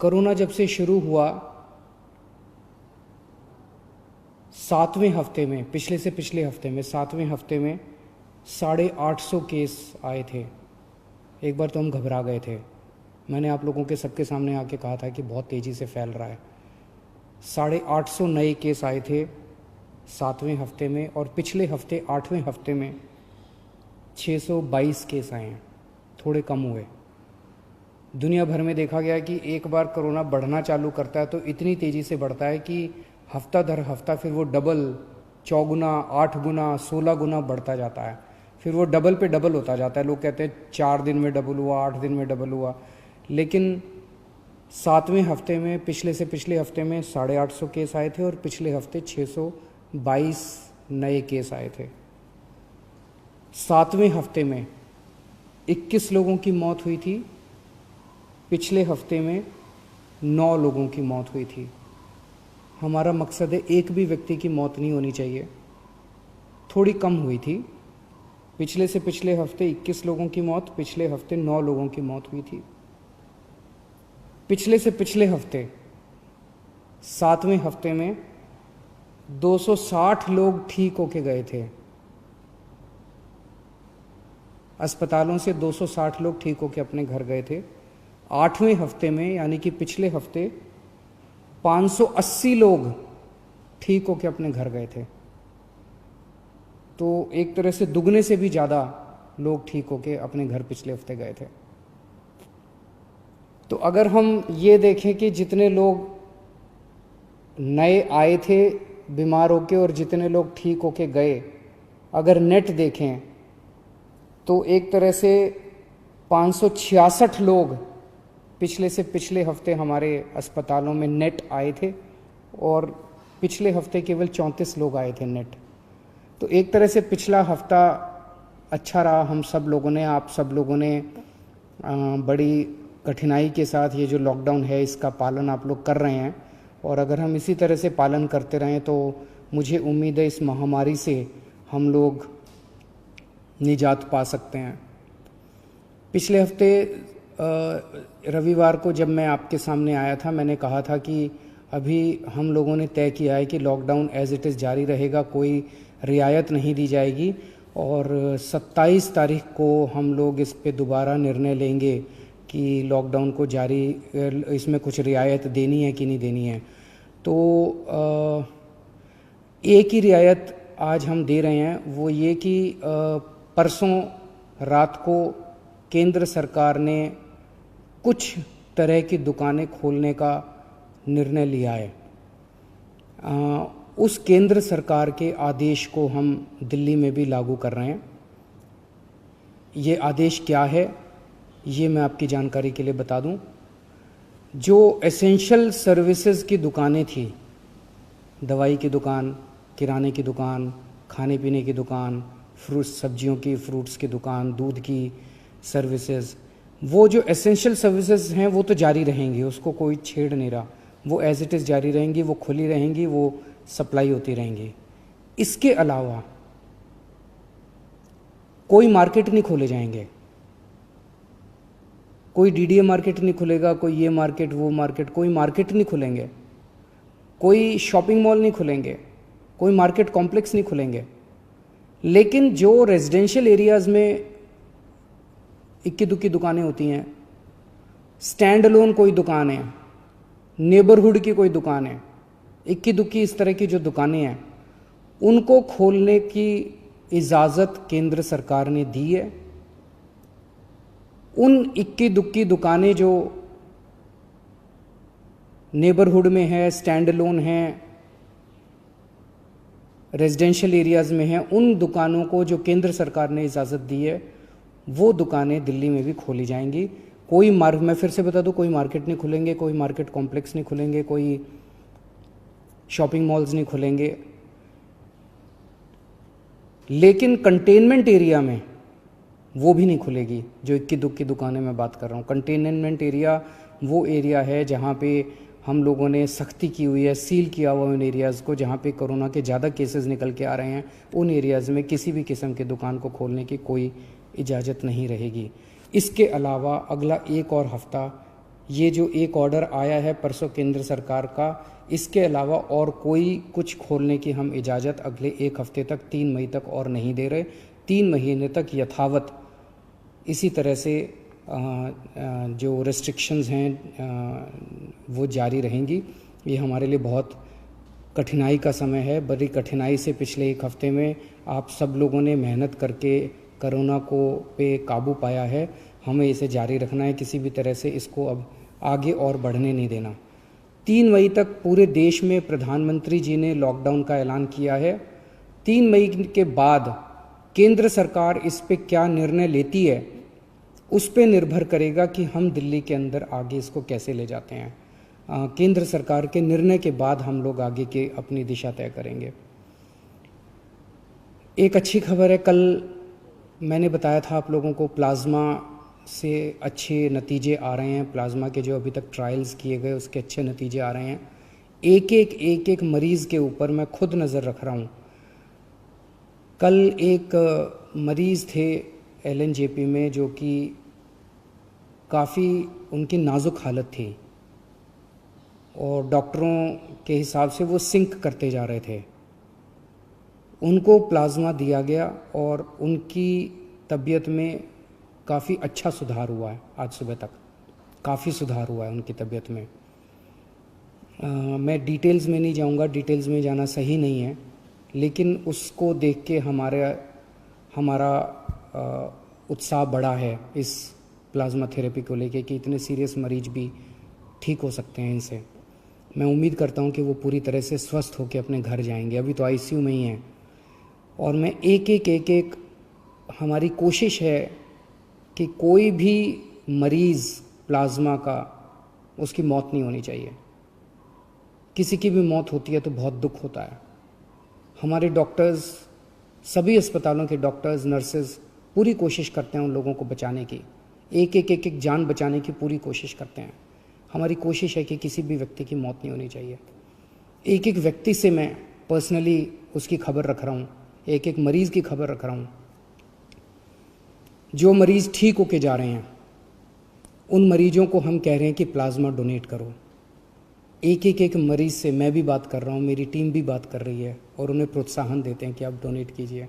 Corona जब से शुरू हुआ 7वें हफ्ते में, पिछले हफ्ते में 7वें हफ्ते में 850 केस आए थे। एक बार तो हम घबरा गए थे। मैंने आप लोगों के सबके सामने आके कहा था कि बहुत तेज़ी से फैल रहा है। 850 नए केस आए थे 7वें हफ्ते में, और पिछले हफ्ते 8वें हफ्ते में 622 केस आए हैं, थोड़े कम हुए। दुनिया भर में देखा गया कि एक बार कोरोना बढ़ना चालू करता है तो इतनी तेज़ी से बढ़ता है कि हफ्ता दर हफ्ता फिर वो डबल, चौगुना, 8 गुना, 16 गुना बढ़ता जाता है। फिर वो डबल पे डबल होता जाता है। लोग कहते हैं 4 दिन में डबल हुआ, 8 दिन में डबल हुआ, लेकिन 7वें हफ्ते में, पिछले हफ्ते में 850 केस आए थे और पिछले हफ्ते 622 नए केस आए थे। 7वें हफ्ते में 21 लोगों की मौत हुई थी, पिछले हफ्ते में 9 लोगों की मौत हुई थी। हमारा मकसद है एक भी व्यक्ति की मौत नहीं होनी चाहिए। थोड़ी कम हुई थी, पिछले हफ्ते 21 लोगों की मौत, पिछले हफ्ते 9 लोगों की मौत हुई थी। पिछले हफ्ते 7वें हफ्ते में 260 लोग ठीक होके गए थे। अस्पतालों से 260 लोग ठीक होके अपने घर गए थे। 8वें हफ्ते में, यानी कि पिछले हफ्ते 580 लोग ठीक होके अपने घर गए थे। तो एक तरह से दुगने से भी ज़्यादा लोग ठीक होके अपने घर पिछले हफ्ते गए थे। तो अगर हम ये देखें कि जितने लोग नए आए थे बीमार होके और जितने लोग ठीक होके गए, अगर नेट देखें तो एक तरह से 566 लोग पिछले हफ्ते हमारे अस्पतालों में नेट आए थे और पिछले हफ्ते केवल 34 लोग आए थे नेट। तो एक तरह से पिछला हफ्ता अच्छा रहा। हम सब लोगों ने, आप सब लोगों ने बड़ी कठिनाई के साथ ये जो लॉकडाउन है इसका पालन आप लोग कर रहे हैं, और अगर हम इसी तरह से पालन करते रहें तो मुझे उम्मीद है इस महामारी से हम लोग निजात पा सकते हैं। पिछले हफ्ते रविवार को जब मैं आपके सामने आया था, मैंने कहा था कि अभी हम लोगों ने तय किया है कि लॉकडाउन एज इट इज़ जारी रहेगा, कोई रियायत नहीं दी जाएगी, और 27 तारीख को हम लोग इस पे दोबारा निर्णय लेंगे कि लॉकडाउन को जारी, इसमें कुछ रियायत देनी है कि नहीं देनी है। तो एक ही रियायत आज हम दे रहे हैं, वो ये कि परसों रात को केंद्र सरकार ने कुछ तरह की दुकानें खोलने का निर्णय लिया है। उस केंद्र सरकार के आदेश को हम दिल्ली में भी लागू कर रहे हैं। ये आदेश क्या है ये मैं आपकी जानकारी के लिए बता दूं। जो एसेंशियल सर्विसेज की दुकानें थी, दवाई की दुकान, किराने की दुकान, खाने पीने की दुकान, सब्जियों की, फ्रूट्स की दुकान, दूध की सर्विसेज, वो जो एसेंशियल सर्विसेज हैं वो तो जारी रहेंगी, उसको कोई छेड़ नहीं रहा, वो एज इट इज़ जारी रहेंगी, वो खुली रहेंगी, वो सप्लाई होती रहेंगी। इसके अलावा कोई मार्केट नहीं खोले जाएंगे, कोई डीडीए मार्केट नहीं खुलेगा, कोई ये मार्केट वो मार्केट, कोई मार्केट नहीं खुलेंगे, कोई शॉपिंग मॉल नहीं खुलेंगे, कोई मार्केट कॉम्प्लेक्स नहीं खुलेंगे। लेकिन जो रेजिडेंशियल एरियाज़ में इक्की दुक्की दुकानें होती हैं, स्टैंड अलोन कोई दुकान है, नेबरहुड की कोई दुकान है, इक्की दुक्की इस तरह की जो दुकानें हैं, उनको खोलने की इजाज़त केंद्र सरकार ने दी है। उन इक्की दुक्की दुकानें जो नेबरहुड में है, स्टैंड अलोन है, रेजिडेंशियल एरियाज़ में है, उन दुकानों को जो केंद्र सरकार ने इजाज़त दी है वो दुकानें दिल्ली में भी खोली जाएंगी। कोई मैं फिर से बता दूं, कोई मार्केट नहीं खुलेंगे, कोई मार्केट कॉम्प्लेक्स नहीं खुलेंगे, कोई शॉपिंग मॉल्स नहीं खुलेंगे। लेकिन कंटेनमेंट एरिया में वो भी नहीं खुलेगी, जो इक्की दुक्की दुकानें मैं बात कर रहा हूँ। कंटेनमेंट एरिया वो एरिया है जहाँ पे हम लोगों ने सख्ती की हुई है, सील किया हुआ उन एरियाज़ को जहाँ पे कोरोना के ज़्यादा केसेस निकल के आ रहे हैं। उन एरियाज़ में किसी भी किस्म की दुकान को खोलने की कोई इजाज़त नहीं रहेगी। इसके अलावा अगला एक और हफ्ता ये जो एक ऑर्डर आया है परसों केंद्र सरकार का, इसके अलावा और कोई कुछ खोलने की हम इजाज़त अगले 1 हफ्ते तक, 3 मई तक और नहीं दे रहे। 3 महीने तक यथावत इसी तरह से जो रेस्ट्रिक्शंस हैं वो जारी रहेंगी। ये हमारे लिए बहुत कठिनाई का समय है। बड़ी कठिनाई से पिछले 1 हफ्ते में आप सब लोगों ने मेहनत करके कोरोना को पे काबू पाया है। हमें इसे जारी रखना है, किसी भी तरह से इसको अब आगे और बढ़ने नहीं देना। 3 मई तक पूरे देश में प्रधानमंत्री जी ने लॉकडाउन का ऐलान किया है। 3 मई के बाद केंद्र सरकार इस पे क्या निर्णय लेती है, उस पे निर्भर करेगा कि हम दिल्ली के अंदर आगे इसको कैसे ले जाते हैं। केंद्र सरकार के निर्णय के बाद हम लोग आगे के अपनी दिशा तय करेंगे। एक अच्छी खबर है, कल मैंने बताया था आप लोगों को प्लाज्मा से अच्छे नतीजे आ रहे हैं। प्लाज्मा के जो अभी तक ट्रायल्स किए गए उसके अच्छे नतीजे आ रहे हैं। एक एक मरीज़ के ऊपर मैं खुद नज़र रख रहा हूँ। कल एक मरीज़ थे LNJP में जो कि काफ़ी उनकी नाजुक हालत थी और डॉक्टरों के हिसाब से वो सिंक करते जा रहे थे। उनको प्लाज्मा दिया गया और उनकी तबीयत में काफ़ी अच्छा सुधार हुआ है। आज सुबह तक काफ़ी सुधार हुआ है उनकी तबीयत में। मैं डिटेल्स में नहीं जाऊंगा, डिटेल्स में जाना सही नहीं है, लेकिन उसको देख के हमारा उत्साह बढ़ा है इस प्लाज्मा थेरेपी को लेके कि इतने सीरियस मरीज भी ठीक हो सकते हैं इनसे। मैं उम्मीद करता हूं कि वो पूरी तरह से स्वस्थ होकर अपने घर जाएंगे। अभी तो ICU में ही हैं और मैं एक एक हमारी कोशिश है कि कोई भी मरीज़ प्लाज्मा का उसकी मौत नहीं होनी चाहिए। किसी की भी मौत होती है तो बहुत दुख होता है। हमारे डॉक्टर्स, सभी अस्पतालों के डॉक्टर्स, नर्सेज पूरी कोशिश करते हैं उन लोगों को बचाने की, एक जान बचाने की पूरी कोशिश करते हैं। हमारी कोशिश है कि किसी भी व्यक्ति की मौत नहीं होनी चाहिए। एक व्यक्ति से मैं पर्सनली उसकी खबर रख रहा हूँ, एक मरीज़ की खबर रख रहा हूँ। जो मरीज़ ठीक होके जा रहे हैं उन मरीजों को हम कह रहे हैं कि प्लाज्मा डोनेट करो। एक मरीज़ से मैं भी बात कर रहा हूँ, मेरी टीम भी बात कर रही है और उन्हें प्रोत्साहन देते हैं कि आप डोनेट कीजिए।